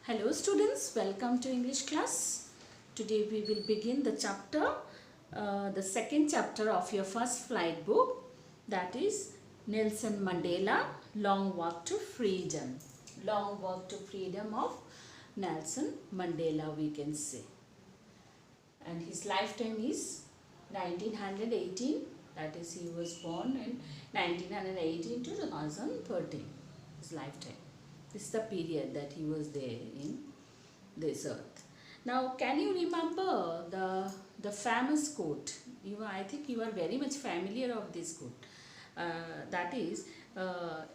Hello students, welcome to English class. Today we will begin the chapter, the second chapter of your first flight book, that is Nelson Mandela, Long Walk to Freedom. Long Walk to Freedom of Nelson Mandela, we can say. And his lifetime is 1918, that is he was born in 1918 to 2013, his lifetime. This is the period that he was there in this earth. Now, can you remember the famous quote? I think you are very much familiar of this quote. That is,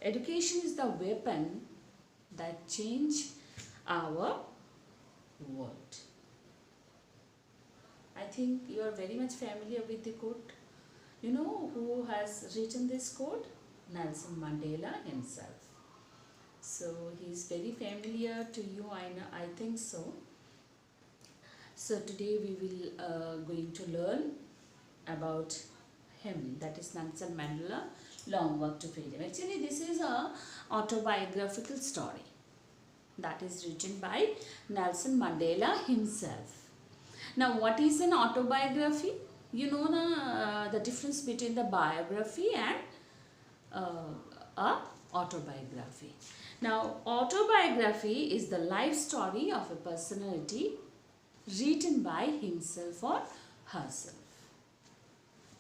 education is the weapon that change our world. I think you are very much familiar with the quote. You know who has written this quote? Nelson Mandela himself. So he is very familiar to you, I think so. So today we will going to learn about him, that is Nelson Mandela, Long Walk to Freedom. Actually this is a autobiographical story that is written by Nelson Mandela himself. Now what is an autobiography? You know the difference between the biography and a autobiography. Now, autobiography is the life story of a personality written by himself or herself.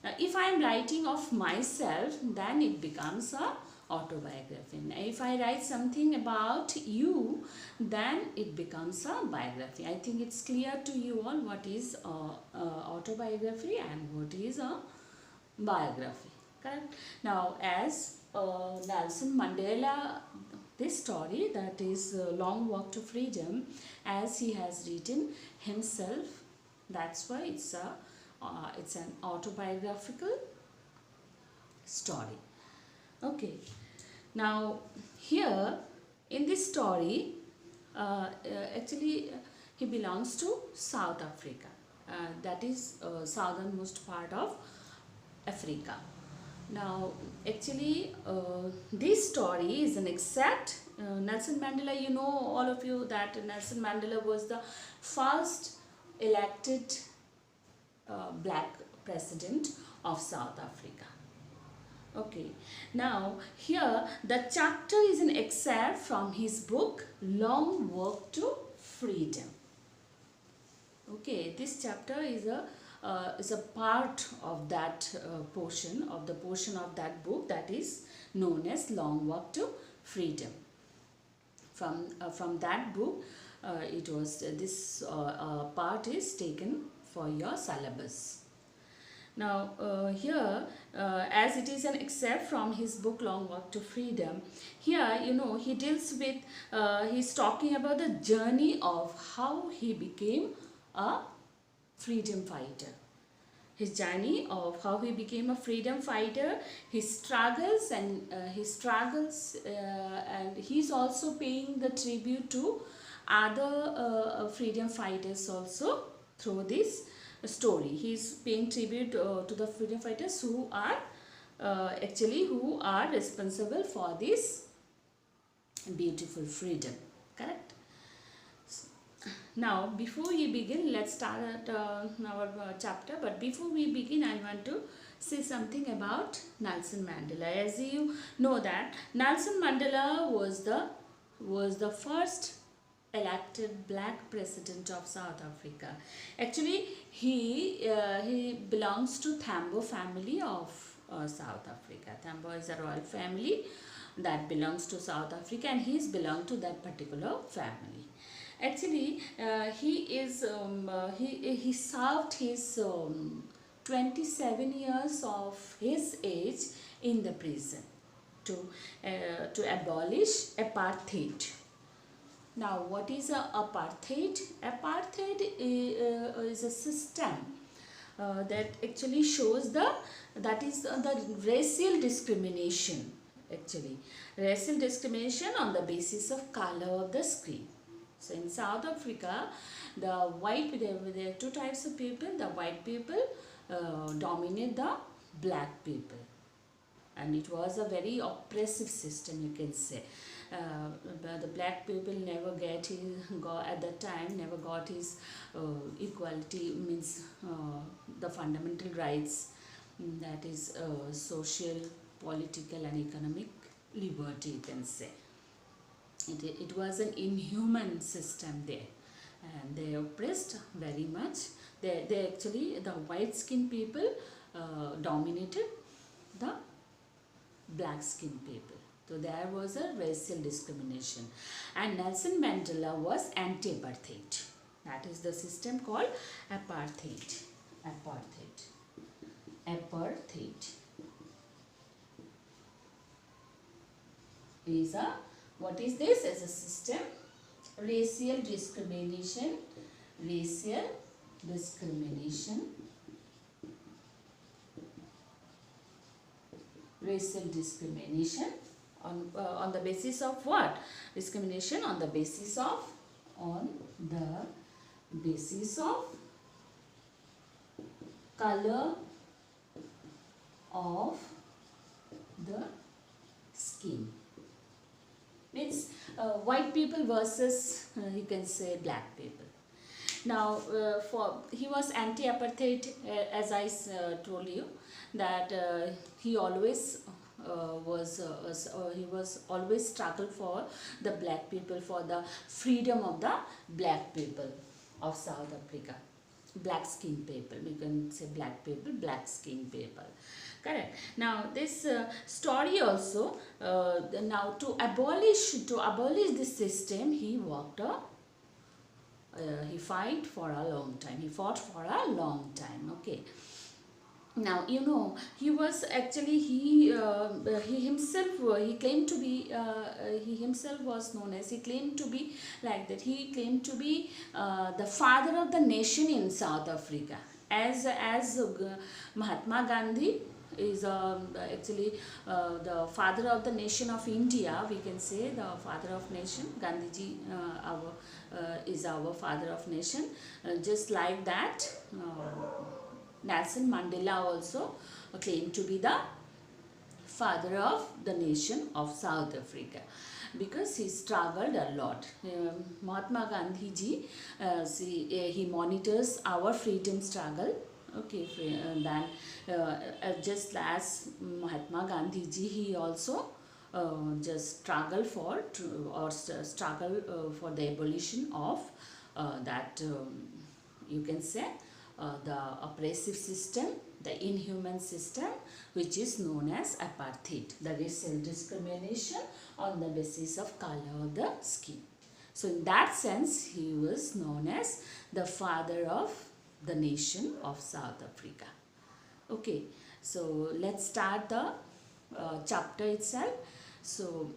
Now, if I am writing of myself, then it becomes a autobiography. Now, if I write something about you, then it becomes a biography. I think it's clear to you all what is autobiography and what is a biography. Correct? Now, as Nelson Mandela, this story, that is Long Walk to Freedom, as he has written himself, that's why it's an autobiographical story. Okay. Now here in this story, actually he belongs to South Africa. That is southernmost part of Africa. Now, actually, this story is an excerpt. Nelson Mandela, you know, all of you, that Nelson Mandela was the first elected black president of South Africa. Okay. Now, here the chapter is an excerpt from his book, Long Walk to Freedom. Okay, this chapter is a part of that portion of that book that is known as Long Walk to Freedom. From that book, it was this part is taken for your syllabus. Now here, as it is an excerpt from his book Long Walk to Freedom, here he deals with, he's talking about the journey of how he became a freedom fighter. His journey of how he became a freedom fighter, his struggles and he's also paying the tribute to other freedom fighters also through this story. He's paying tribute to the freedom fighters who are who are responsible for this beautiful freedom. Correct? Now, before we begin, let's start our chapter. But before we begin, I want to say something about Nelson Mandela. As you know that Nelson Mandela was the first elected black president of South Africa. Actually, he belongs to Tambo family of South Africa. Tambo is a royal family that belongs to South Africa, and he's belonged to that particular family. Actually, he served his 27 years of his age in the prison to abolish apartheid. Now, what is apartheid? Apartheid is a system that actually shows the racial discrimination. Actually, racial discrimination on the basis of color of the skin. So in South Africa, there are two types of people. The white people dominate the black people, and it was a very oppressive system, you can say. the black people never got at that time never got his equality, means the fundamental rights, that is social, political and economic liberty, you can say. It was an inhuman system there, and they oppressed very much. They actually, the white skinned people dominated the black skinned people. So there was a racial discrimination, and Nelson Mandela was anti-apartheid. That is the system called apartheid. Apartheid. Apartheid is a, what is this? As a system, racial discrimination, racial discrimination, racial discrimination on the basis of what? Discrimination on the basis of color of the skin. Means white people versus you can say black people. Now he was anti-apartheid, as I told you, that he always he was always struggle for the black people, for the freedom of the black people of South Africa. Black skin people, we can say black people, black skin people. Correct. Now this story also, now to abolish this system, he worked he fought for a long time. Okay. Now you know, he was actually he himself he claimed to be he himself was known as, he claimed to be like that, he claimed to be the father of the nation in South Africa, as Mahatma Gandhi is actually the father of the nation of India, we can say, the father of nation. Gandhiji is our father of nation. Just like that, Nelson Mandela also claimed to be the father of the nation of South Africa, because he struggled a lot. Mahatma Gandhi ji, he monitors our freedom struggle. Okay, then just as Mahatma Gandhi ji, he also just struggle for the abolition of that you can say the oppressive system, the inhuman system, which is known as apartheid, the racial discrimination on the basis of color of the skin. So in that sense, he was known as the father of the nation of South Africa. Okay, so let's start the chapter itself. So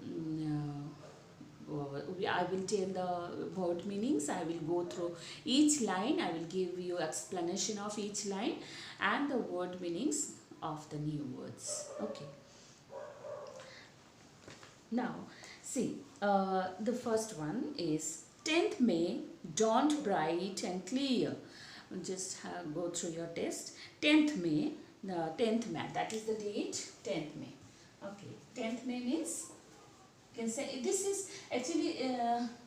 I will tell the word meanings. I will go through each line. I will give you explanation of each line and the word meanings of the new words. Okay. Now, see, the first one is 10th May dawned bright and clear. Just go through your test. 10th May, the 10th May, that is the date, 10th May. Okay, 10th May means, you can say, this is actually,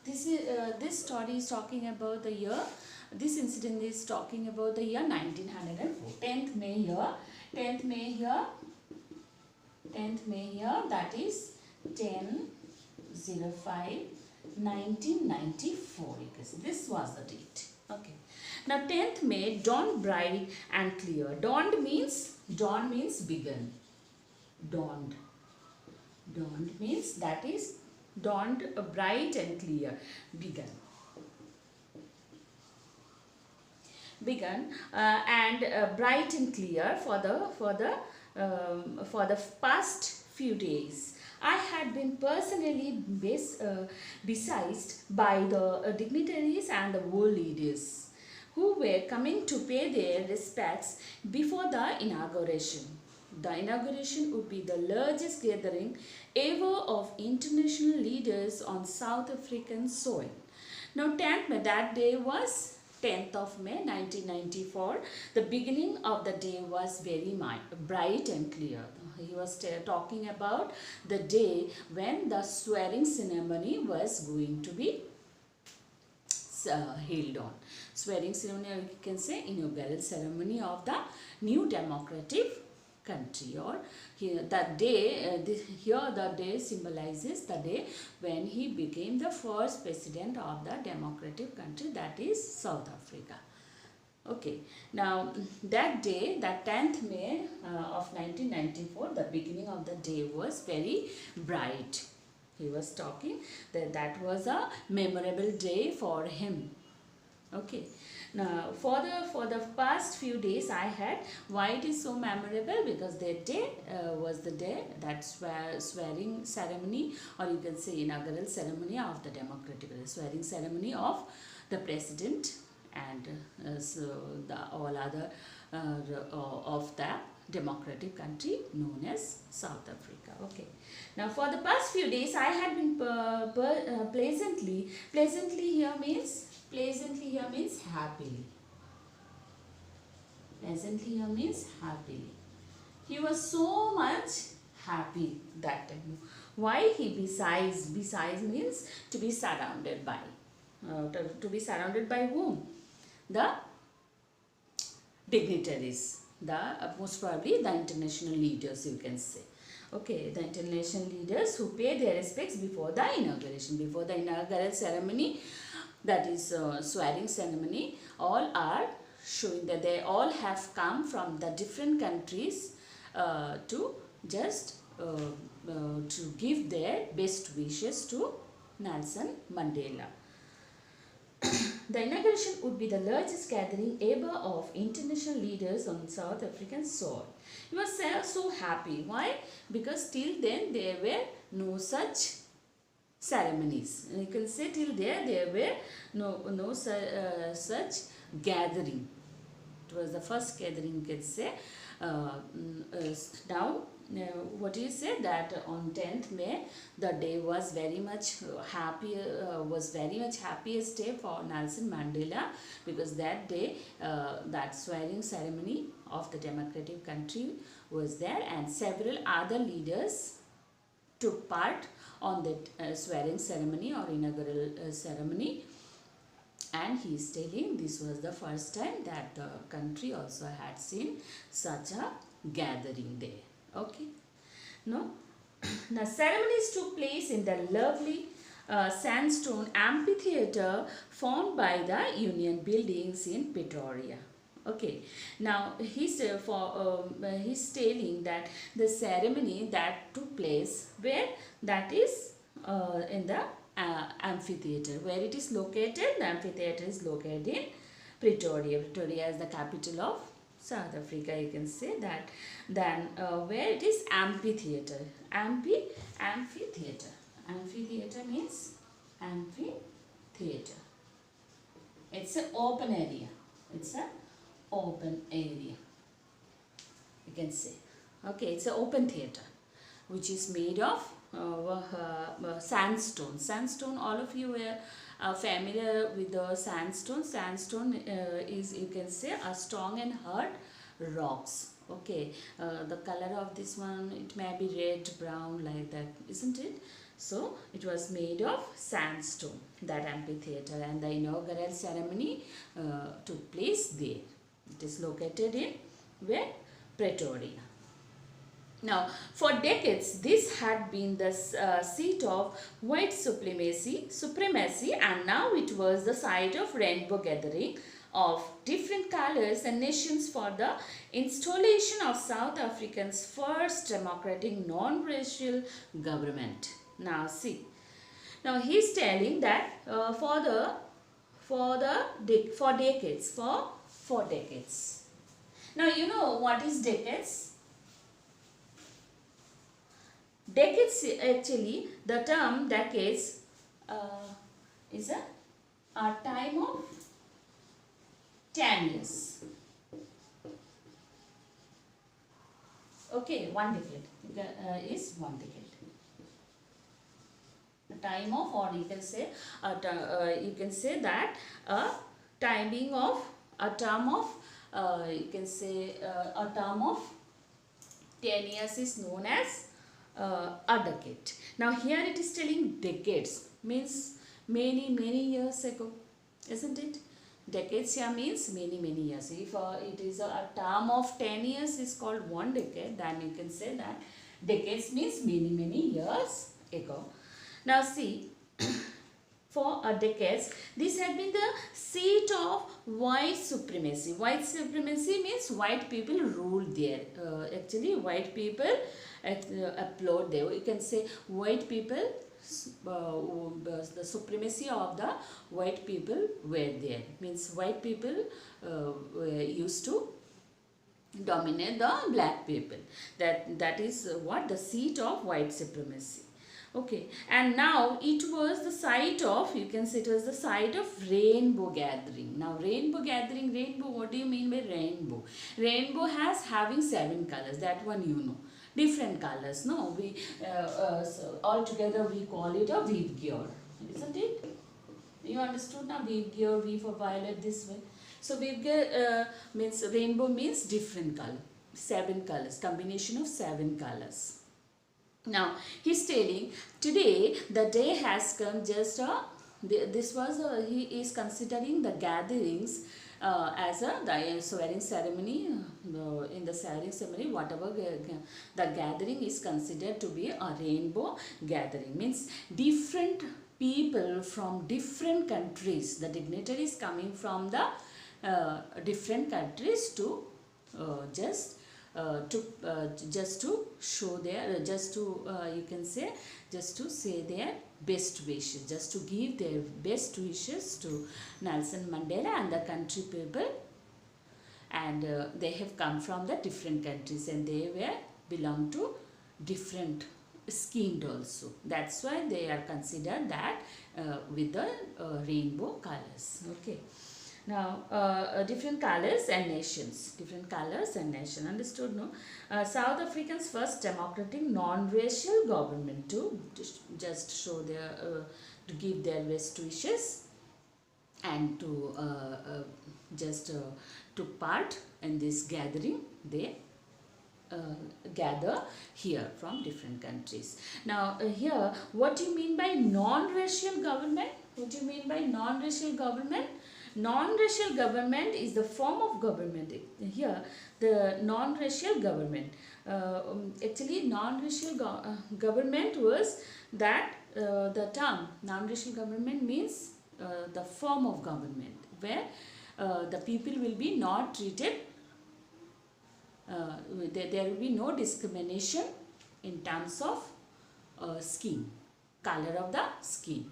this story is talking about the year, this incident is talking about the year 1904. 10th May here, 10th May here, 10th May here, that is 10/05/1994. You can see this was the date. Okay. Now 10th May dawned bright and clear. Dawn means begun. Dawned means, that is, dawned bright and clear, begun and bright and clear for the past few days. I had been personally besieged by the dignitaries and the world leaders who were coming to pay their respects before the inauguration. The inauguration would be the largest gathering ever of international leaders on South African soil. Now 10th May, that day was 10th of May 1994. The beginning of the day was very bright and clear. talking about the day when the swearing ceremony was going to be held on. Swearing ceremony, or you can say inaugural ceremony of the new democratic country, or here that day, here the day symbolizes the day when he became the first president of the democratic country, that is South Africa. Okay, now that day, that 10th May of 1994, the beginning of the day was very bright. He was talking that that was a memorable day for him. Okay, now for the past few days I had, why it is so memorable, because that day was the day that swearing ceremony, or you can say inaugural ceremony of the democratic swearing ceremony of the president and so the all other of the democratic country known as South Africa. Okay, now for the past few days I had been pleasantly here means happily. Pleasantly here means happily. He was so much happy that time. Why? Besides means to be surrounded by. To be surrounded by whom? The dignitaries, most probably the international leaders, you can say. Okay, the international leaders who pay their respects before the inauguration, before the inaugural ceremony, that is swearing ceremony. All are showing that they all have come from the different countries to just to give their best wishes to Nelson Mandela. The inauguration would be the largest gathering ever of international leaders on South African soil. He was so happy. Why? Because till then there were no such ceremonies. You can say till there were no such gathering. It was the first gathering, you can say. Now, what do you say, that on 10th May the day was very much happiest day for Nelson Mandela, because that day that swearing ceremony of the democratic country was there, and several other leaders took part on that swearing ceremony or inaugural ceremony. And he is telling this was the first time that the country also had seen such a gathering there. Okay. No. Now ceremonies took place in the lovely sandstone amphitheater formed by the Union Buildings in Pretoria. Okay. Now he's telling that the ceremony that took place where, that is in the amphitheater. Where it is located? The amphitheater is located in Pretoria. Pretoria is the capital of South Africa, you can say that. Then where it is amphitheater. Amphitheater. Amphitheater means amphitheater. It's an open area. It's an open area, you can say. Okay, it's an open theater which is made of sandstone. Sandstone, all of you are familiar with the sandstone. Sandstone is, you can say, a strong and hard rocks. Okay, the color of this one, it may be red, brown, like that, isn't it? So it was made of sandstone, that amphitheater, and the inaugural ceremony took place there. It is located in where? Pretoria. Now, for decades, this had been the seat of white supremacy, and now it was the site of rainbow gathering of different colors and nations for the installation of South Africa's first democratic non-racial government. Now, see. Now, he is telling that for decades. Now, you know what is decades? Decades, actually, the term decades is a time of 10 years. Okay, one decade is one decade. A time of, or you can say, that a timing of a term of, you can say a term of 10 years is known as a decade. Now here it is telling decades, means many years ago, isn't it? Decades here means many years. If it is a term of 10 years is called one decade, then you can say that decades means many years ago. Now see, for decades, this had been the seat of white supremacy. White supremacy means white people ruled there. Actually, white people applaud there. You can say white people, the supremacy of the white people were there. Means white people used to dominate the black people. That is what the seat of white supremacy. Okay, and now it was the site of, you can say it was the site of rainbow gathering. Now rainbow gathering, rainbow, what do you mean by rainbow? Rainbow has having 7 colors, that one you know. Different colors, no? We so all together we call it a weave gear, isn't it? You understood now? Weave gear, V for violet, this way. So weave gear means, rainbow means different color, 7 colors, combination of 7 colors. Now he's telling today the day has come, just this was he is considering the gatherings as the swearing ceremony. In the swearing ceremony, whatever the gathering is considered to be a rainbow gathering, means different people from different countries, the dignitaries coming from the different countries to just to show their, you can say, just to say their best wishes, just to give their best wishes to Nelson Mandela and the country people. And they have come from the different countries, and they were belong to different skinned also. That's why they are considered that with the rainbow colors. Okay. Now, different colors and nations. Different colors and nation. Understood, no? South Africa's first democratic non-racial government to just show their, to give their best wishes and to just took part in this gathering. They gather here from different countries. Now, here, what do you mean by non-racial government? What do you mean by non-racial government? Non-racial government is the form of government. Here, the non-racial government. Actually, non-racial government was that the term non-racial government means the form of government where the people will be not treated. There will be no discrimination in terms of skin, color of the skin.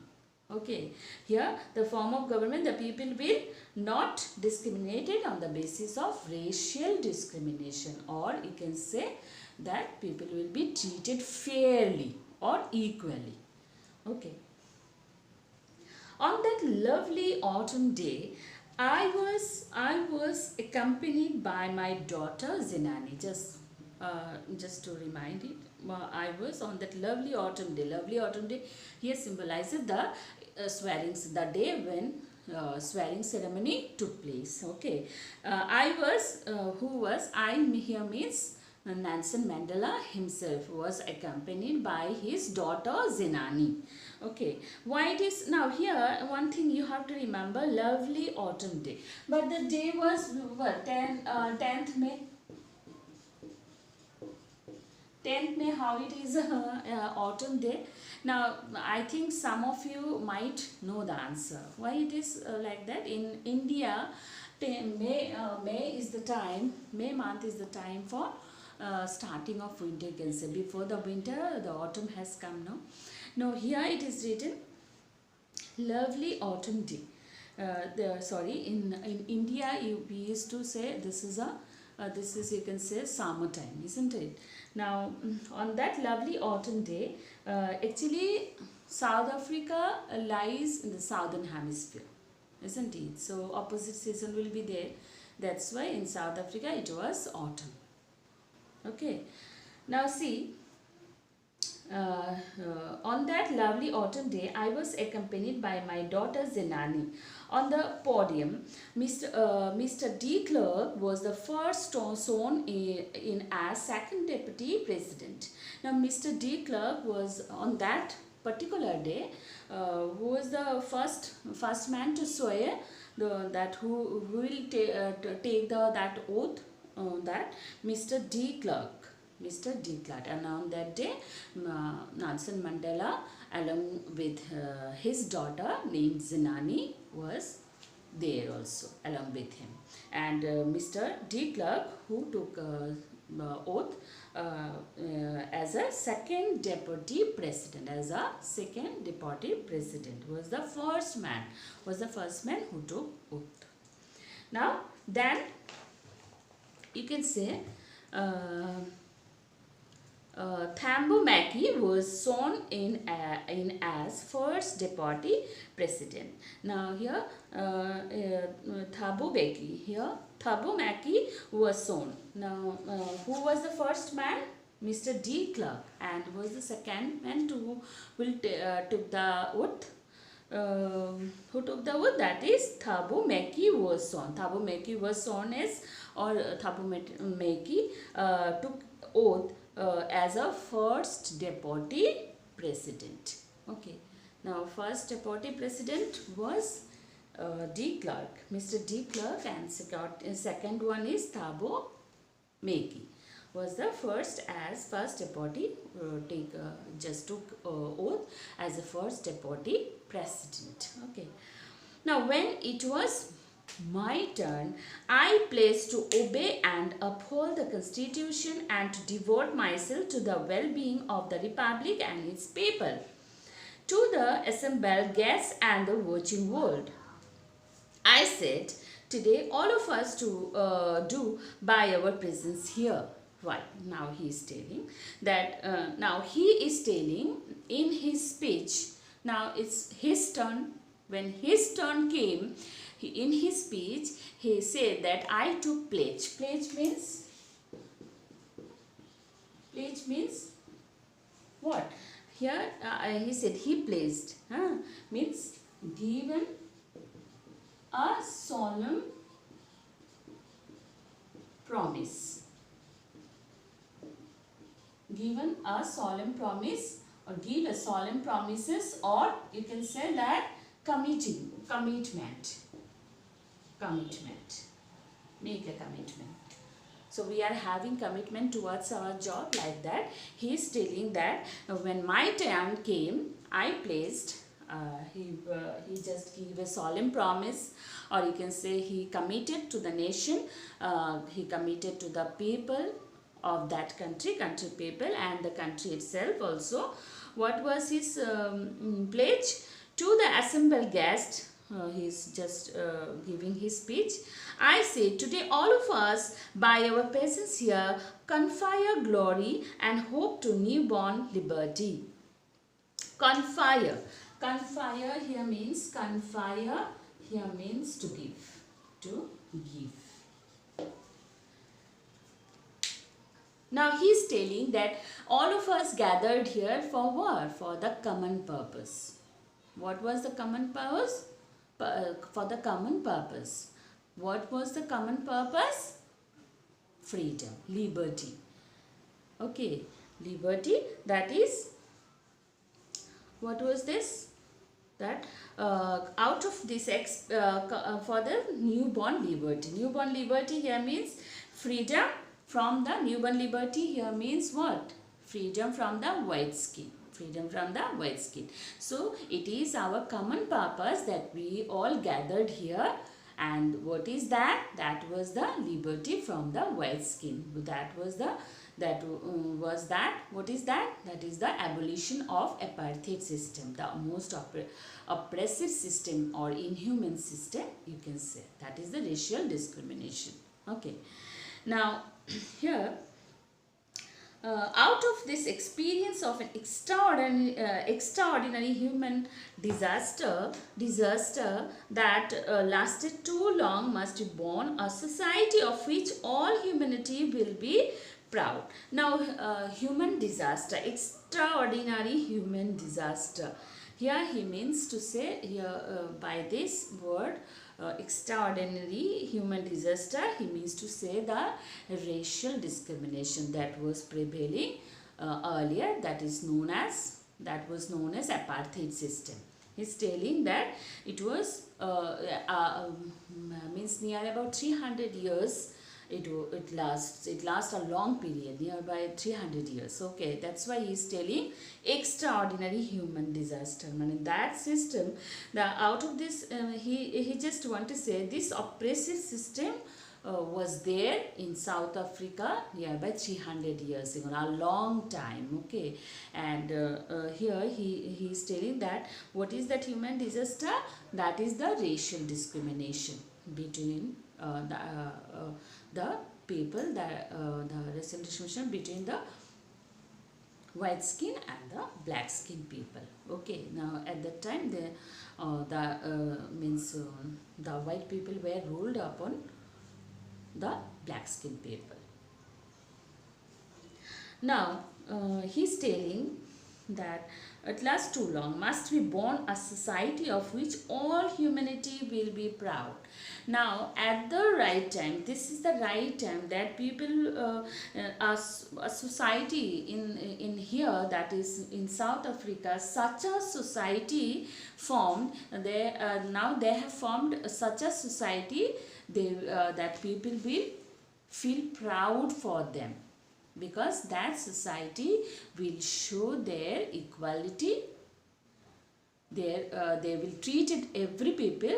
Okay, here the form of government, the people will not discriminated on the basis of racial discrimination, or you can say that people will be treated fairly or equally. Okay. On that lovely autumn day, I was accompanied by my daughter Zinani. Just to remind it, I was on that lovely autumn day. Lovely autumn day here symbolizes the the day when swearing ceremony took place. Okay, I here means Nelson Mandela himself was accompanied by his daughter Zinani. Okay, why it is now here, one thing you have to remember, lovely autumn day, but the day was what, 10th May. 10th May, how it is autumn day. Now, I think some of you might know the answer. Why it is like that? In India, May is the time, May month is the time for starting of winter, you can say. Before the winter, the autumn has come now. Now, here it is written, lovely autumn day. In India, we used to say this is you can say summertime, isn't it? Now, on that lovely autumn day, actually South Africa lies in the southern hemisphere, isn't it? So opposite season will be there. That's why in South Africa it was autumn. Okay. Now see, on that lovely autumn day, I was accompanied by my daughter Zenani. On the podium, Mr. De Klerk was the first sworn in as second deputy president. Now, Mr. De Klerk was on that particular day, who was the first man to swear that who will take that oath, that Mr. De Klerk. Mr. De Klerk. And on that day, Nelson Mandela, along with his daughter named Zenani, was there also along with him. And Mr. De Klerk, who took oath as a second deputy president, was the first man who took oath. Now, then you can say. Thabo Mbeki was sworn in as first deputy president. Now here Thabo Mbeki was sworn. Now who was the first man? Mr. De Klerk, and was the second man who took the oath. Who took the oath? That is Thabo Mbeki was sworn. Thabo Mbeki was sworn as, or Thabo Mbeki took oath as a first deputy president. Okay. Now, first deputy president was De Klerk, Mr. De Klerk, and second one is Thabo Mbeki. Was the first deputy just took oath as the first deputy president. Okay. Now, when it was my turn, I pledged to obey and uphold the Constitution and to devote myself to the well-being of the Republic and its people, to the assembled guests and the watching world. I said, today all of us to do by our presence here. Why? Now he is telling that, now he is telling in his speech, now it's his turn. When his turn came, in his speech, he said that I took pledge. Pledge means what? Here he said he pledged. Means given a solemn promise. Given a solemn promise, or give a solemn promises, or you can say that commitment. Make a commitment. So we are having commitment towards our job, like that. He is telling that when my turn came, I placed. He just gave a solemn promise, or you can say he committed to the nation. He committed to the people of that country people, and the country itself also. What was his pledge? To the assembled guests, he is just giving his speech. I say, today all of us, by our presence here, confer glory and hope to newborn liberty. Confer here means to give. Now he is telling that all of us gathered here for what? For the common purpose. What was the common purpose? For the common purpose. What was the common purpose? Freedom, liberty. Okay, liberty, that is, what was this? That out of this for the newborn liberty. Newborn liberty here means freedom from the newborn liberty here means what? Freedom from the white skin. Freedom from the white skin. So it is our common purpose that we all gathered here. And what is that? That was the liberty from the white skin. What is that? That is the abolition of apartheid system, the most oppressive system or inhuman system, you can say. That is the racial discrimination. Okay. Now here, out of this experience of an extraordinary human disaster that lasted too long, must be born a society of which all humanity will be proud. Now, human disaster, extraordinary human disaster. Here he means to say, here by this word extraordinary human disaster, he means to say the racial discrimination that was prevailing earlier, that was known as apartheid system. He's telling that it was means near about 300 years. It lasts a long period, nearby 300 years. Okay, that's why he's telling extraordinary human disaster. And in that system, out of this, he just want to say this oppressive system was there in South Africa nearby 300 years ago, a long time. Okay, and here he is telling that what is that human disaster? That is the racial discrimination between the people, the racial discrimination between the white skin and the black skin people. Okay, now at that time the white people were ruled upon the black skin people. Now he's telling that at last too long must be born a society of which all humanity will be proud. Now at the right time, this is the right time that people, a society in here, that is in South Africa, such a society formed. Now they have formed such a society that people will feel proud for them, because that society will show their equality. They will treat it every people,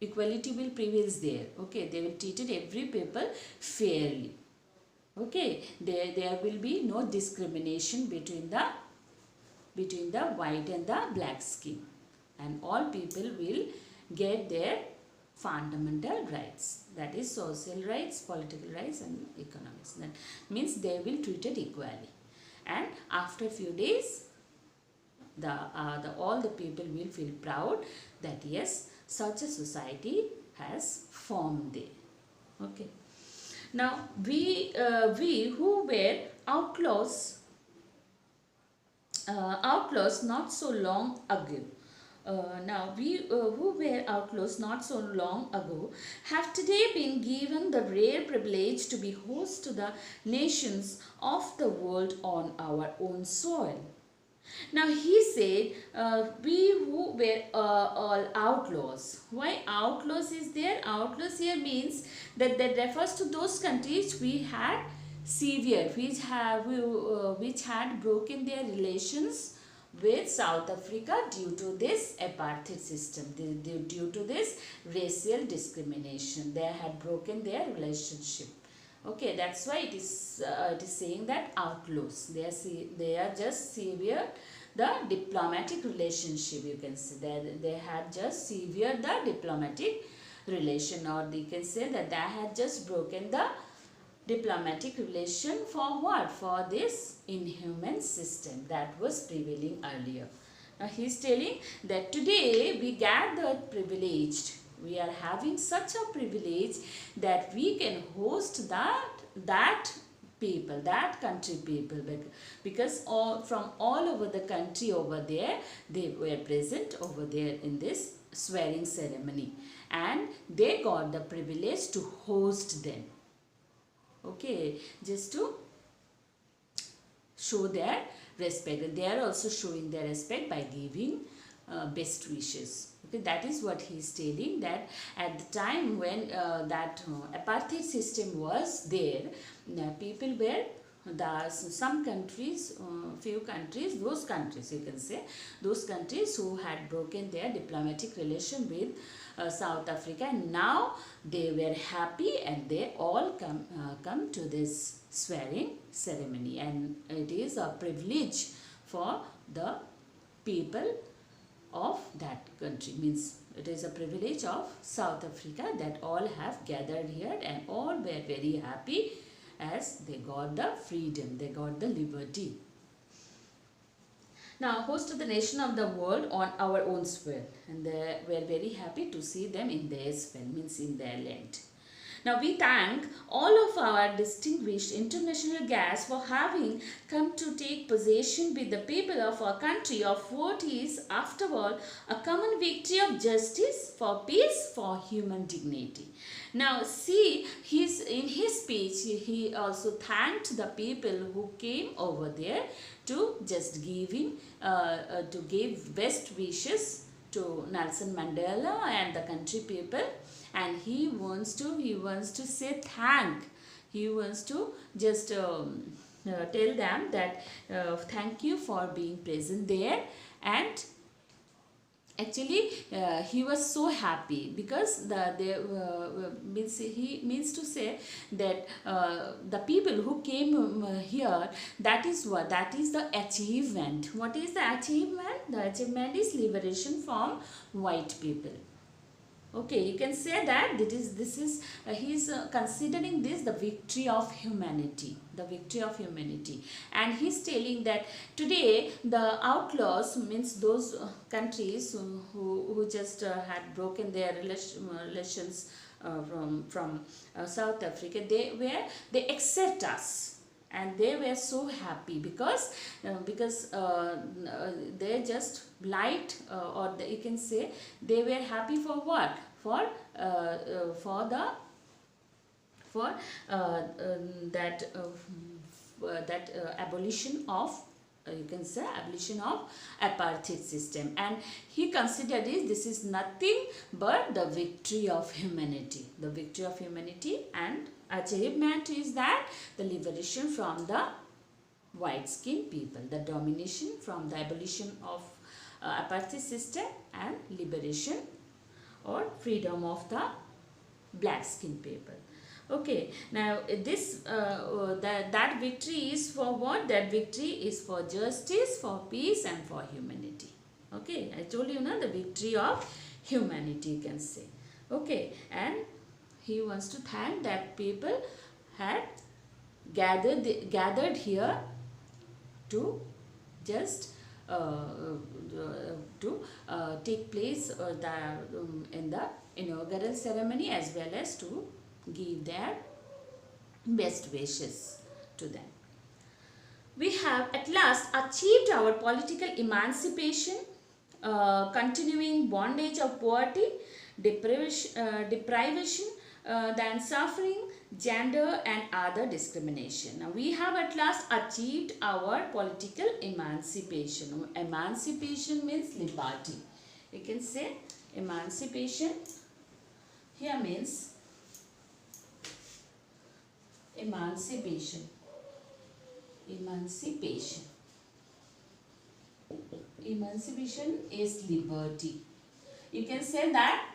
equality will prevail there. Okay, they will treat it every people fairly. Okay, there will be no discrimination between the white and the black skin, and all people will get their fundamental rights, that is social rights, political rights and economics. That means they will treat it equally, and after few days all the people will feel proud that yes, such a society has formed there. Okay, now we who were outlaws not so long ago. Now we who were outlaws not so long ago have today been given the rare privilege to be host to the nations of the world on our own soil. Now he said, we who were all outlaws. Why outlaws is there? Outlaws here means that refers to those countries we had severed, which had broken their relations with South Africa due to this apartheid system, due to this racial discrimination. They had broken their relationship. Okay, that's why it is saying that outlaws. They are just severed the diplomatic relationship. You can say they had just severed the diplomatic relation, or you can say that they had just broken the diplomatic relation for what? For this inhuman system that was prevailing earlier. Now he is telling that today we gathered privileged. We are having such a privilege that we can host that people, that country people, because from all over the country over there, they were present over there in this swearing ceremony, and they got the privilege to host them. Okay, just to show their respect. They are also showing their respect by giving best wishes. Okay, that is what he is telling, that at the time when that apartheid system was there, people were some countries, few countries, those countries you can say, those countries who had broken their diplomatic relation with South Africa, and now they were happy and they all come to this swearing ceremony, and it is a privilege for the people of that country. Means it is a privilege of South Africa that all have gathered here, and all were very happy as they got the freedom, they got the liberty. Now, host of the nation of the world on our own soil, and they were very happy to see them in their soil, means in their land. Now we thank all of our distinguished international guests for having come to take possession with the people of our country of what is, after all, a common victory of justice, for peace, for human dignity. Now see, in his speech, he also thanked the people who came over there to just give him, to give best wishes to Nelson Mandela and the country people, and he wants to say thank. He wants to just tell them that thank you for being present there. And actually he was so happy because he means to say that the people who came here, that is the achievement. What is the achievement? The achievement is liberation from white people. Okay, you can say that this is he is considering this the victory of humanity, the victory of humanity. And he's telling that today the outlaws, means those countries who just had broken their relations from South Africa, they accept us. And they were so happy because they just liked, or you can say they were happy for what? For that abolition of, you can say abolition of apartheid system. And he considered this is nothing but the victory of humanity, the victory of humanity. And achievement is that the liberation from the white skinned people, the domination from the abolition of apartheid system, and liberation or freedom of the black skinned people. Okay, now this that victory is for what? That victory is for justice, for peace, and for humanity. Okay, I told you now, the victory of humanity, you can say. Okay, and he wants to thank that people had gathered here to just take place in the inaugural ceremony, as well as to give their best wishes to them. We have at last achieved our political emancipation, continuing bondage of poverty, deprivation, then suffering, gender, and other discrimination. Now we have at last achieved our political emancipation. Emancipation means liberty. You can say emancipation here means emancipation. Emancipation is liberty. You can say that.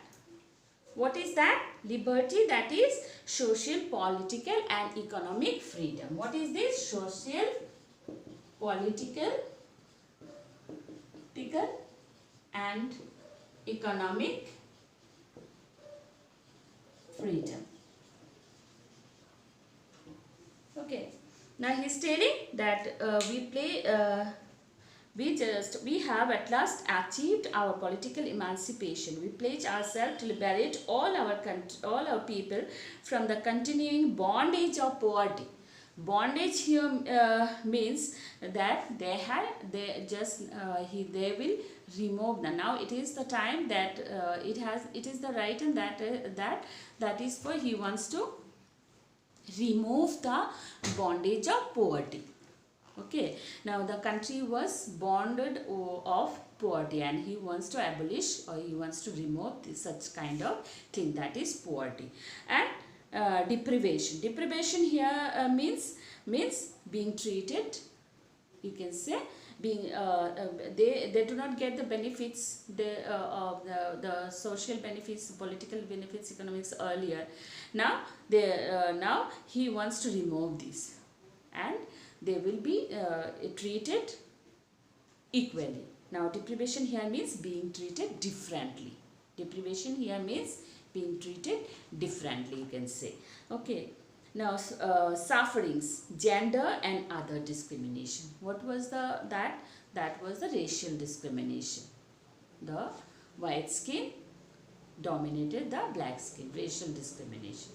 What is that? Liberty, that is social, political, and economic freedom. What is this? Social, political, and economic freedom. Okay. Now he is telling that we have at last achieved our political emancipation. We pledge ourselves to liberate all our people from the continuing bondage of poverty. Bondage here means that they will remove. Now it is the time that it is the right, and that is for he wants to remove the bondage of poverty. Okay, now the country was bonded of poverty, and he wants to abolish, or he wants to remove such kind of thing, that is poverty. And deprivation. Deprivation here means being treated, you can say, being they do not get the benefits of the social benefits, political benefits, economics earlier. Now now he wants to remove this, and they will be treated equally. Now deprivation here means being treated differently. Deprivation here means being treated differently, you can say. Okay. Now sufferings, gender, and other discrimination. What was that? That was the racial discrimination. The white skin dominated the black skin. Racial discrimination.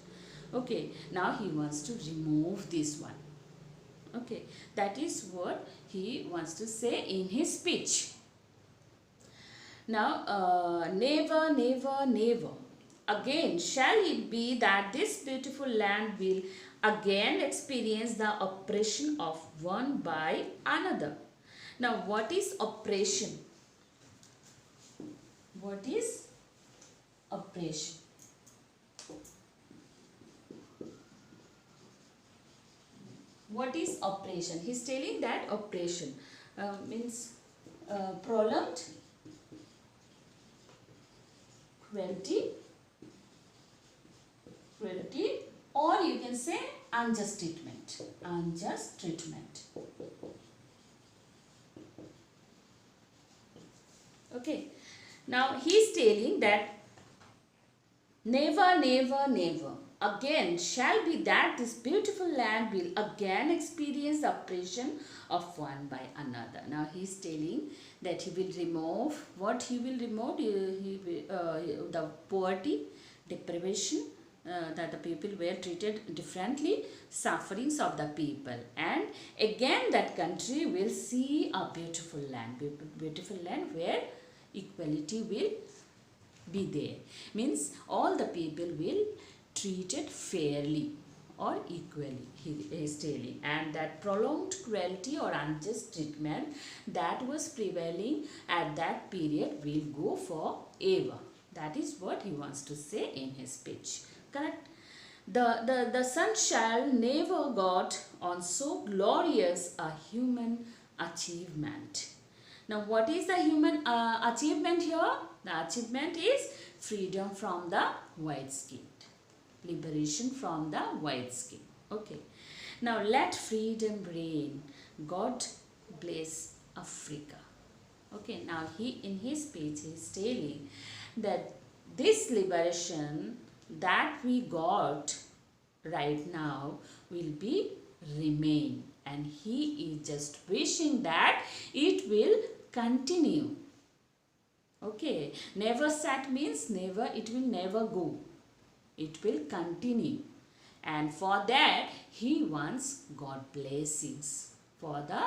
Okay, now he wants to remove this one. Okay, that is what he wants to say in his speech. Now, never, never, never again shall it be that this beautiful land will again experience the oppression of one by another. Now, what is oppression? What is oppression? What is oppression? He's telling that oppression means prolonged cruelty, or you can say unjust treatment. Unjust treatment. Okay. Now he is telling that never, never, never again shall be that this beautiful land will again experience the oppression of one by another. Now he is telling that he will remove, what he will remove? He will, the poverty, deprivation, that the people were treated differently, sufferings of the people, and again that country will see a beautiful land, where equality will be there. Means all the people will treated fairly or equally, he is telling. And that prolonged cruelty or unjust treatment that was prevailing at that period will go forever. That is what he wants to say in his speech. Correct? The sun shall never got on so glorious a human achievement. Now, what is the human achievement here? The achievement is freedom from the white skin. Liberation from the white skin. Okay. Now, let freedom reign. God bless Africa. Okay. Now, he in his speech is telling that this liberation that we got right now will be remain, and he is just wishing that it will continue. Okay, never sat means never, it will never go, it will continue, and for that he wants God blessings for the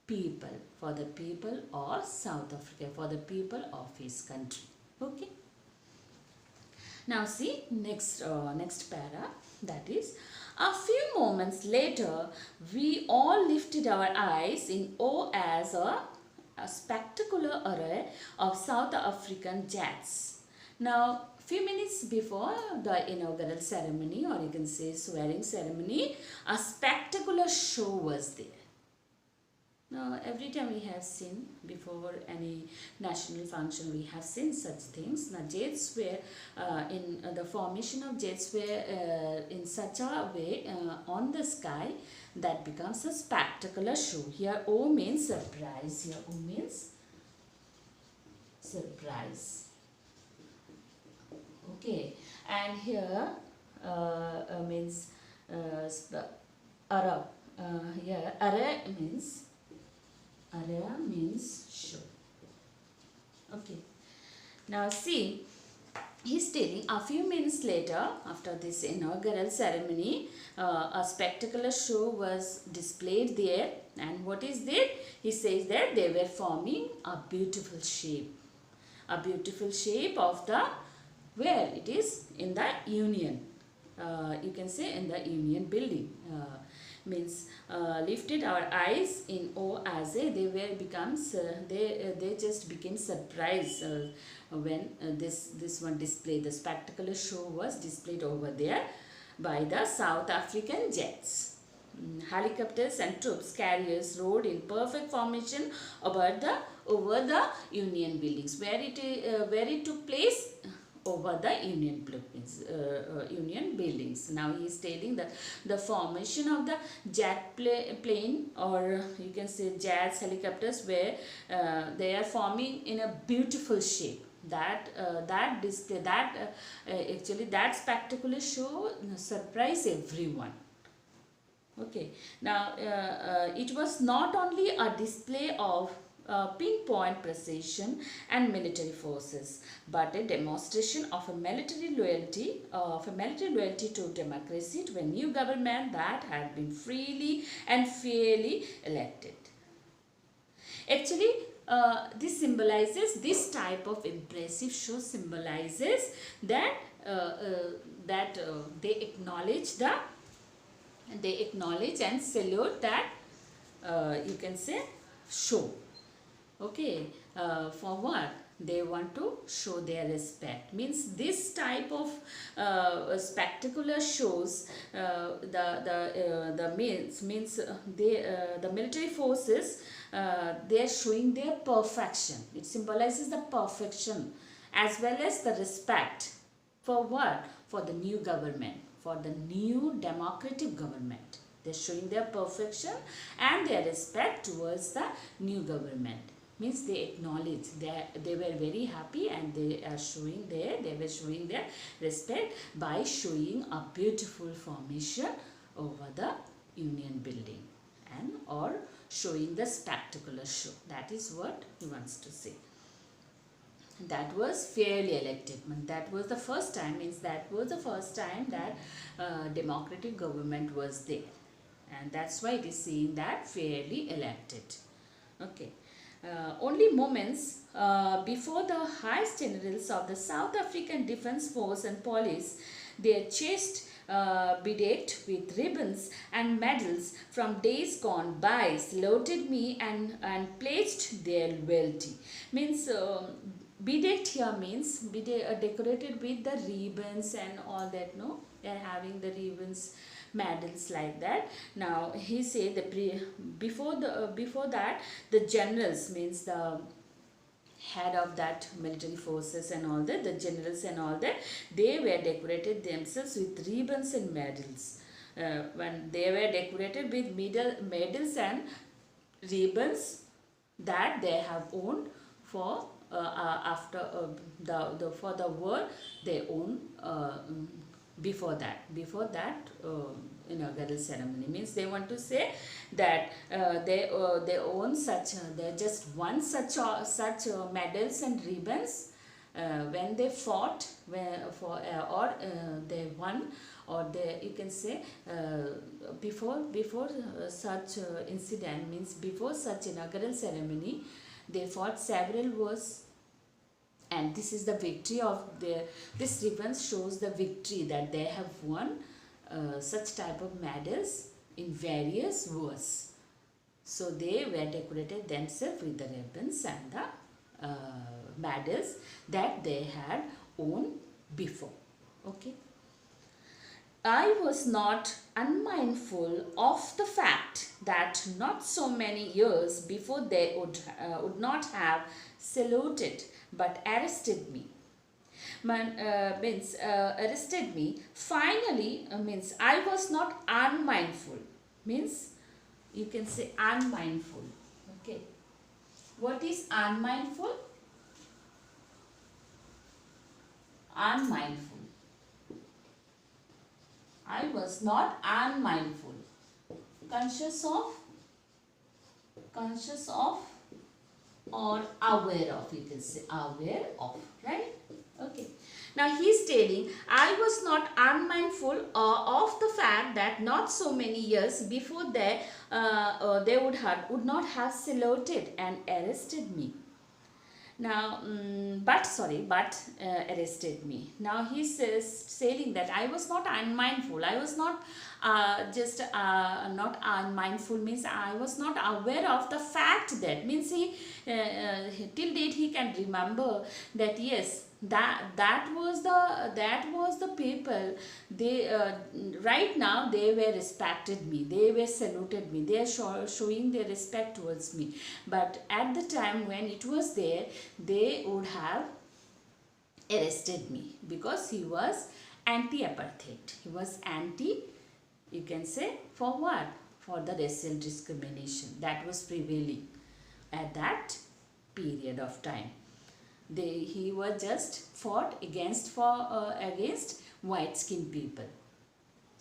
people of South Africa, for the people of his country. Okay. Now see next para, that is, a few moments later we all lifted our eyes in awe as a spectacular array of South African jets. Now few minutes before the inaugural ceremony, or you can say swearing ceremony, a spectacular show was there. Now, every time we have seen before any national function, we have seen such things. Now, jets were in the formation of jets were in such a way on the sky that becomes a spectacular show. Here, O means surprise. Here, O means surprise. Okay, and here means Ara. Here, Ara means show. Okay. Now see, he's telling a few minutes later, after this inaugural ceremony, a spectacular show was displayed there. And what is there? He says that they were forming a beautiful shape. A beautiful shape of the, where it is in the Union. You can say in the Union building. Means lifted our eyes in awe as they were becomes they just became surprised when this one display, the spectacular show was displayed over there by the South African jets. Helicopters and troops carriers rode in perfect formation over the Union buildings, where it took place over the Union buildings. Now he is telling that the formation of the jet plane, or you can say jets, helicopters, where they are forming in a beautiful shape. That display, actually that spectacular show surprised everyone. Okay. Now it was not only a display of pinpoint precision and military forces, but a demonstration of a military loyalty to democracy, to a new government that had been freely and fairly elected. Actually, this type of impressive show symbolizes that they acknowledge and salute that, you can say, show. Okay, for what? They want to show their respect. Means this type of spectacular shows the military forces, they are showing their perfection. It symbolizes the perfection as well as the respect for what? For the new government, for the new democratic government. They're showing their perfection and their respect towards the new government. Means they acknowledge, they were very happy, and they were showing their respect by showing a beautiful formation over the Union building, and or showing the spectacular show. That is what he wants to say. That was fairly elected. That was the first time. That democratic government was there, and that's why it is saying that fairly elected. Okay. Only moments before the highest generals of the South African Defence Force and Police, their chest bedecked with ribbons and medals from days gone by, saluted me and pledged their loyalty. Means bedecked here means decorated with the ribbons and all that. No, they are having the ribbons, medals, like that. Now he said before that the generals, means the head of that military forces and all that, the generals and all that, they were decorated themselves with ribbons and medals. When they were decorated with medals and ribbons that they have owned for after for the war they own before that inaugural ceremony. Means they want to say that they own such they just won such medals and ribbons when they fought, or they won, or you can say before such incident, means before such inaugural ceremony they fought several wars, and this is the victory of this ribbon shows the victory that they have won such type of medals in various wars. So they were decorated themselves with the ribbons and the medals that they had owned before. Okay. I was not unmindful of the fact that not so many years before they would not have saluted but arrested me. Arrested me. Finally, means I was not unmindful. Means you can say unmindful. Okay. What is unmindful? Unmindful. I was not unmindful. Conscious of or aware of, you can say aware of, right? Okay. Now he is telling, I was not unmindful of the fact that not so many years before they would not have saluted and arrested me. Now, arrested me. Now he says, saying that I was not unmindful. I was not not unmindful, means I was not aware of the fact that, means he till date he can remember that yes, that was the people, they right now they were respected me, they were saluted me, they are showing their respect towards me, but at the time when it was there, they would have arrested me, because he was anti-apartheid, he was anti, you can say, for what? For the racial discrimination that was prevailing at that period of time. He was just fought against white skinned people.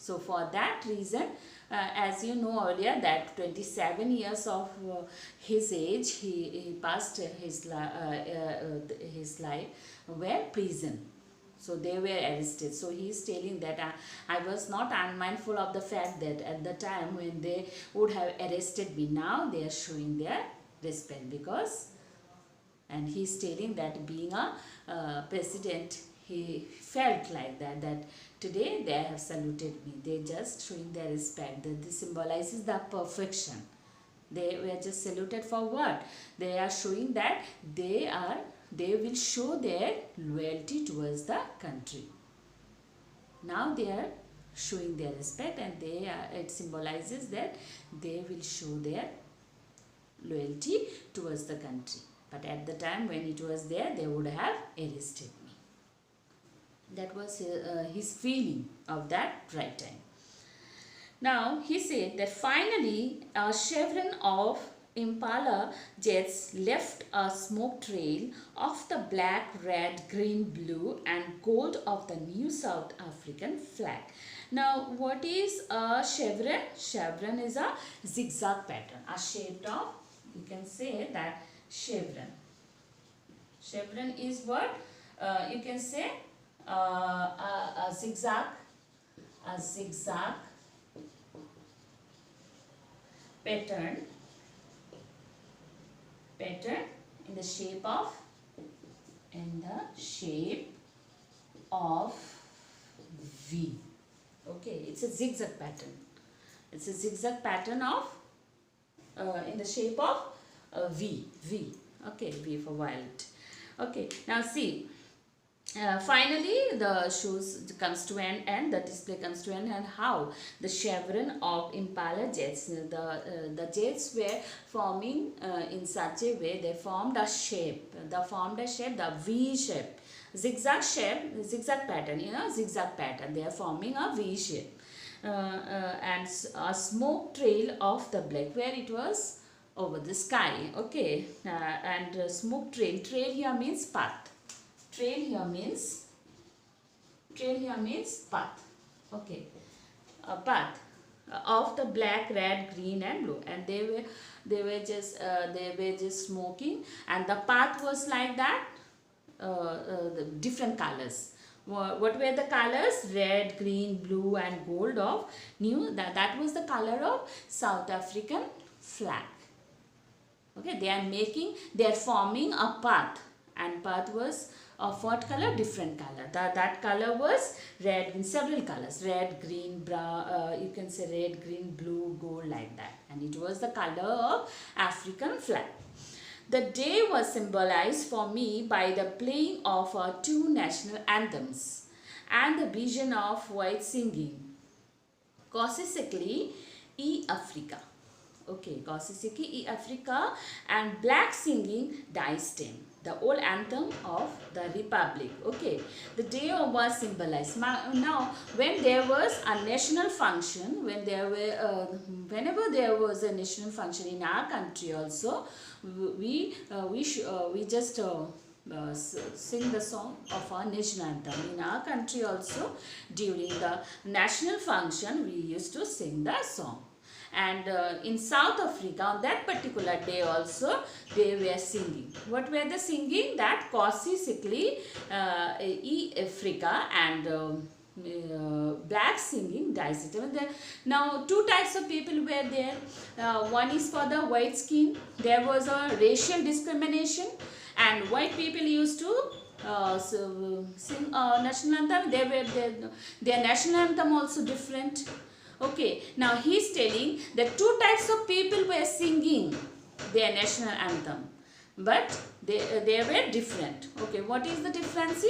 So for that reason, as you know earlier, that 27 years of his age, he passed his life where prison. So they were arrested. So he is telling that I was not unmindful of the fact that at the time when they would have arrested me, now they are showing their respect. Because, and he is telling that being a president, he felt like that today they have saluted me, they just showing their respect, that this symbolizes the perfection. They were just saluted for what? They are showing that they will show their loyalty towards the country. Now they are showing their respect, and it symbolizes that they will show their loyalty towards the country. But at the time when it was there, they would have arrested me. That was his feeling of that right time. Now he said that finally a chevron of Impala jets left a smoke trail of the black, red, green, blue and gold of the new South African flag. Now what is a chevron? Chevron is a zigzag pattern, a shape of, you can say that chevron. Chevron is what? You can say a zigzag pattern in the shape of V. Okay, it's a zigzag pattern. It's a zigzag pattern of in the shape of V. Okay, V for violet. Okay, now see. Finally, the shows comes to an end, the display comes to an end, and how the chevron of Impala jets, the jets were forming in such a way, they formed a shape, the V shape, zigzag pattern, zigzag pattern, they are forming a V shape. And a smoke trail of the black, where it was over the sky. Okay, and smoke trail here means path. Trail here means path. Okay, a path of the black, red, green and blue, and they were just smoking, and the path was like that, the different colors. What were the colors? Red, green, blue and gold of new, that was the color of South African flag. Okay, they are forming a path, and path was of what color? Different color. That color was red, in several colors, red, green, brown, you can say red, green, blue, gold, like that, and it was the color of African flag. The day was symbolized for me by the playing of our two national anthems and the vision of white singing Nkosi Sikelel' iAfrika. Okay, Nkosi Sikelel' iAfrika, and black singing Die Stem, the old anthem of the Republic. Okay, the day was symbolized. Now, when there was a national function, whenever there was a national function in our country also, we just sing the song of our national anthem. In our country also, during the national function, we used to sing the song. And in South Africa, on that particular day also, they were singing. What were they singing? That Nkosi Sikelel' iAfrika, and black singing Die Stem. Now two types of people were there. One is for the white skin. There was a racial discrimination, and white people used to sing national anthem. Their national anthem also different. Okay, now he is telling that two types of people were singing their national anthem, but they were different. Okay, what is the difference?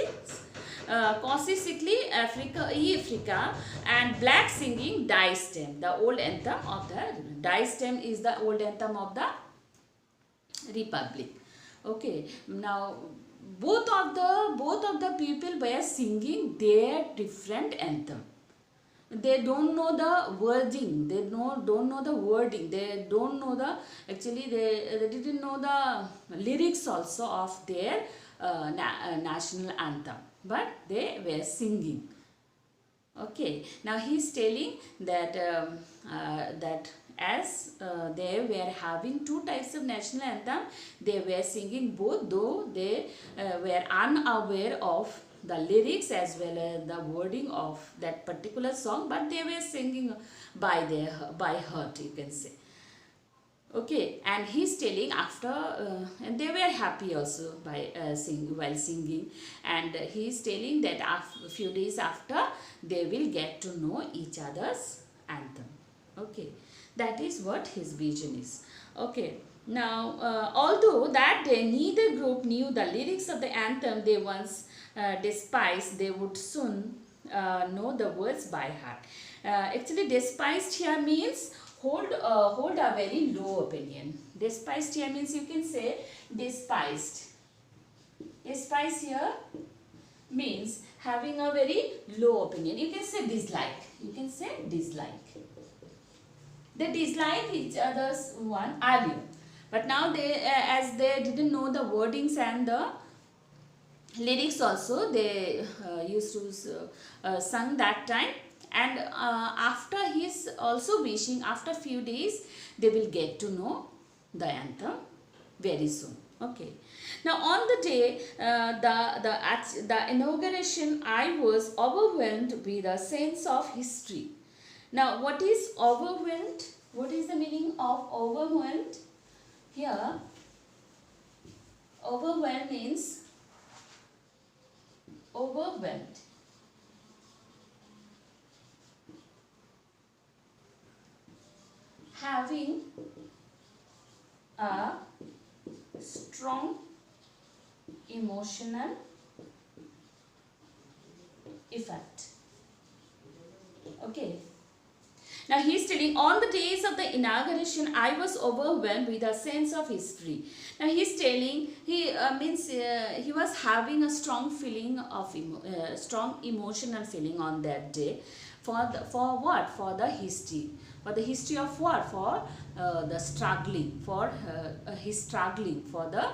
Nkosi Sikelel' iAfrika, and black singing Die Stem, the old anthem of the Die Stem is the old anthem of the Republic. Okay, now both of the people were singing their different anthem. They don't know the wording, they don't know the wording, they don't know the, actually they didn't know the lyrics also of their national anthem, but they were singing. Okay, now he's telling that that as they were having two types of national anthem, they were singing both, though they were unaware of the lyrics as well as the wording of that particular song, but they were singing by heart, you can say. Okay, and he's telling after, and they were happy also by while singing, and he's telling that a few days after they will get to know each other's anthem. Okay, that is what his vision is. Okay, now although that day neither group knew the lyrics of the anthem they once despised, they would soon know the words by heart. Actually, despised here means hold a very low opinion. Despised here means, you can say despised. Despised here means having a very low opinion. You can say dislike. You can say dislike. They dislike each other's one earlier, but now they as they didn't know the wordings and the lyrics also, they used to sung that time. And after his also wishing, after few days they will get to know the anthem very soon. Okay, now on the day the inauguration, I was overwhelmed with a sense of history. Now what is overwhelmed? What is the meaning of overwhelmed? Here overwhelmed means overwhelmed. Having a strong emotional effect. Okay. Now he is telling, on the days of the inauguration, I was overwhelmed with a sense of history. Now he is telling, he was having a strong feeling of strong emotional feeling on that day. For what? For the history. For the history of what? For the struggling. For his struggling for the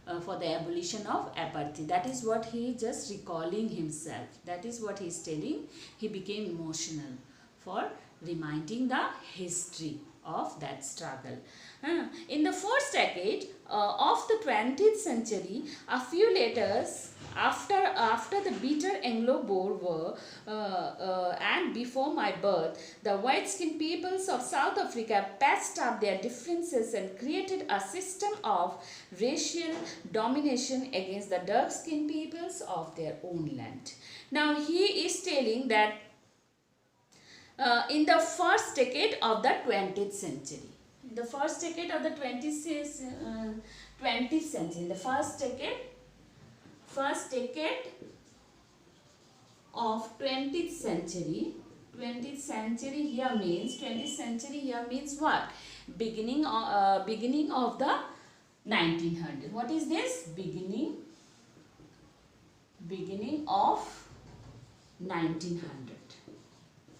abolition of apartheid. That is what he is just recalling himself. That is what he is telling. He became emotional for reminding the history of that struggle. In the first decade of the 20th century, a few letters after the bitter Anglo-Boer War and before my birth, the white-skinned peoples of South Africa patched up their differences and created a system of racial domination against the dark-skinned peoples of their own land. Now he is telling that in the first decade of the 20th century. In the first decade of the 20th century. The first decade of 20th century. 20th century here means what? Beginning of the 1900. What is this? Beginning of 1900.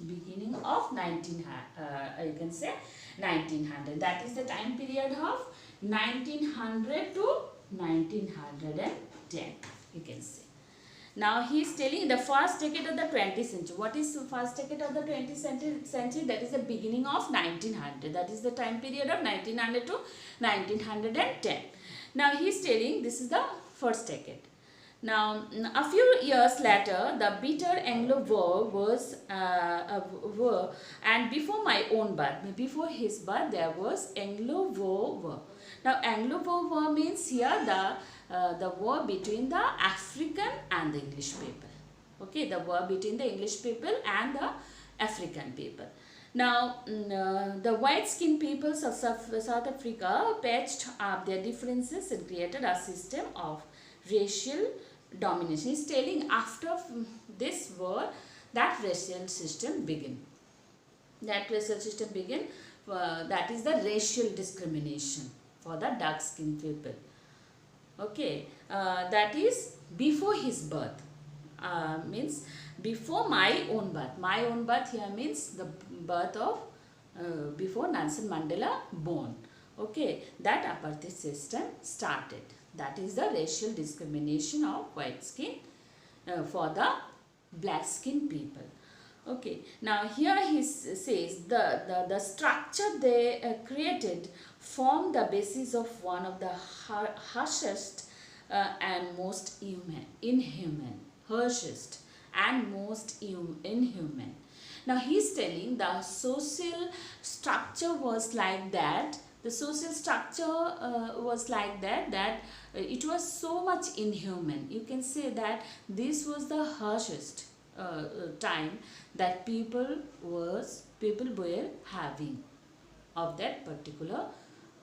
Beginning of 1900, you can say 1900. That is the time period of 1900 to 1910, you can say. Now he is telling the first decade of the 20th century. What is the first decade of the 20th century? That is the beginning of 1900. That is the time period of 1900 to 1910. Now he is telling this is the first decade. Now, a few years later, the bitter Anglo-Boer was war, and before my own birth, before his birth, there was Anglo-Boer War. Now, Anglo-Boer War means here the war between the African and the English people. Okay, the war between the English people and the African people. Now, the white-skinned peoples of South Africa patched up their differences and created a system of racial domination. He is telling after this war, that racial system began. That racial system began. That is the racial discrimination for the dark-skinned people. Okay, that is before his birth. Means before my own birth. My own birth here means the birth of before Nelson Mandela born. Okay, that apartheid system started. That is the racial discrimination of white skin for the black skin people. Okay, now here he says the structure they created formed the basis of one of the harshest and most harshest and most inhuman. Now he's telling the social structure was like that. The social structure was like that, it was so much inhuman. You can say that this was the harshest time that people were having of that particular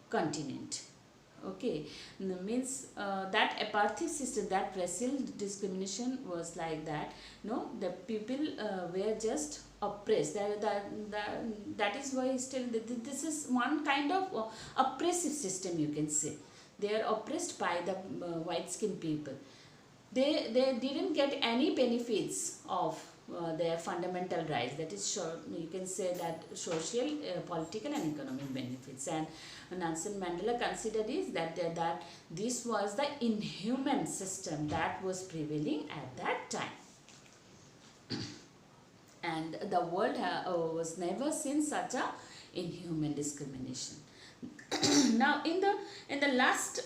continent. Okay, means that apartheid system, that racial discrimination was like that. No, the people were just oppressed. That is why still this is one kind of oppressive system, you can say. They are oppressed by the white skinned people. They didn't get any benefits of their fundamental rights, that is sure, you can say that social, political and economic benefits. And Nelson Mandela considered is that this was the inhuman system that was prevailing at that time. And the world was never seen such a inhuman discrimination. Now in the last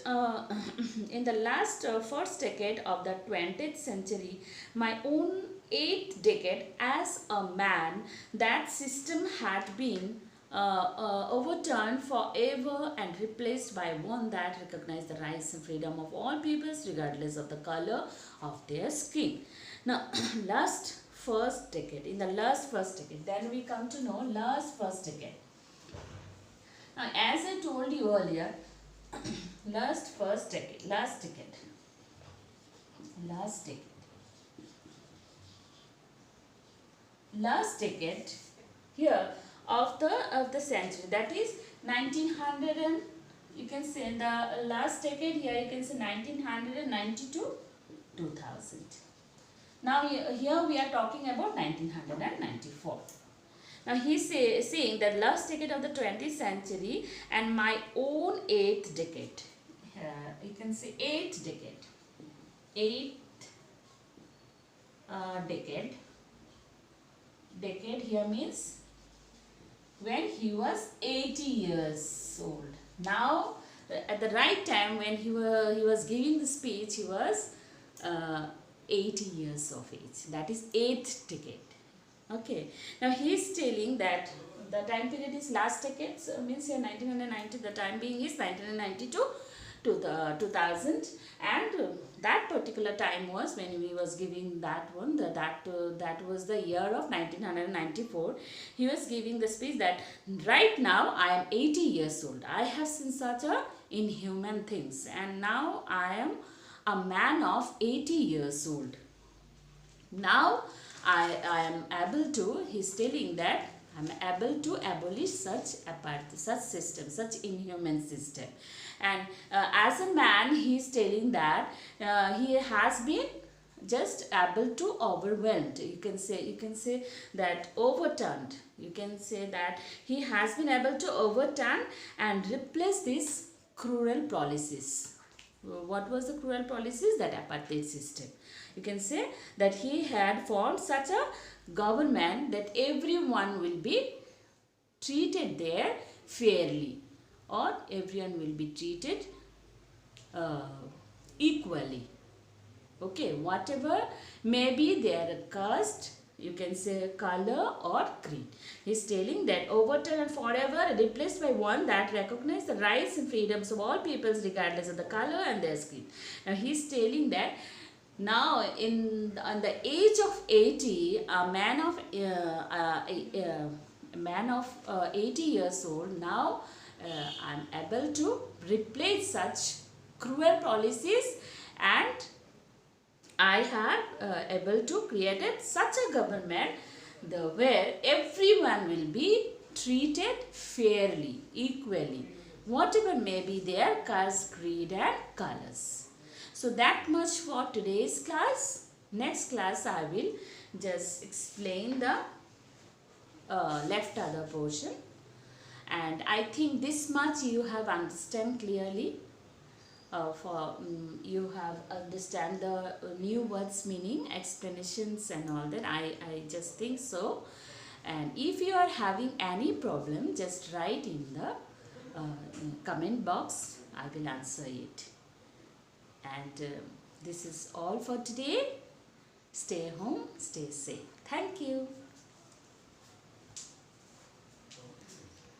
first decade of the 20th century, my own 8th decade as a man, that system had been overturned forever and replaced by one that recognized the rights and freedom of all peoples regardless of the color of their skin. Now in the last first decade, then we come to know last first decade. Now, as I told you earlier, last decade here of the century, that is 1900, and you can say in the last decade here you can say 1990 to 2000. Now here we are talking about 1994. Now he is saying that last decade of the 20th century and my own 8th decade. You can say 8th decade. 8th decade. Decade here means when he was 80 years old. Now at the right time when he was giving the speech, he was 80 years of age. That is 8th decade. Okay, now he is telling that the time period is last decade, so means here 1990, the time being is 1992 to the 2000, and that particular time was when we was giving that one, that was the year of 1994. He was giving the speech that right now I am 80 years old. I have seen such a inhuman things, and now I am a man of 80 years old. Now I am able to, he's telling that I am able to abolish such system, such inhuman system. And as a man, he is telling that he has been just able to overwhelmed. You can say that overturned. You can say that he has been able to overturn and replace these cruel policies. What was the cruel policies? That apartheid system. You can say that he had formed such a government that everyone will be treated there fairly, or everyone will be treated equally. Okay, whatever may be their caste, you can say color or creed. He is telling that overturned and forever replaced by one that recognizes the rights and freedoms of all peoples regardless of the color and their skin. Now he is telling that now on the age of 80, a man of 80 years old, now I am able to replace such cruel policies, and I have able to create such a government where everyone will be treated fairly, equally, whatever may be their caste, creed and colors. So that much for today's class. Next class I will just explain the left other portion, and I think this much you have understand clearly. you have understand the new words meaning, explanations and all that. I just think so. And if you are having any problem, just write in the comment box. I will answer it. And this is all for today. Stay home, stay safe. Thank you.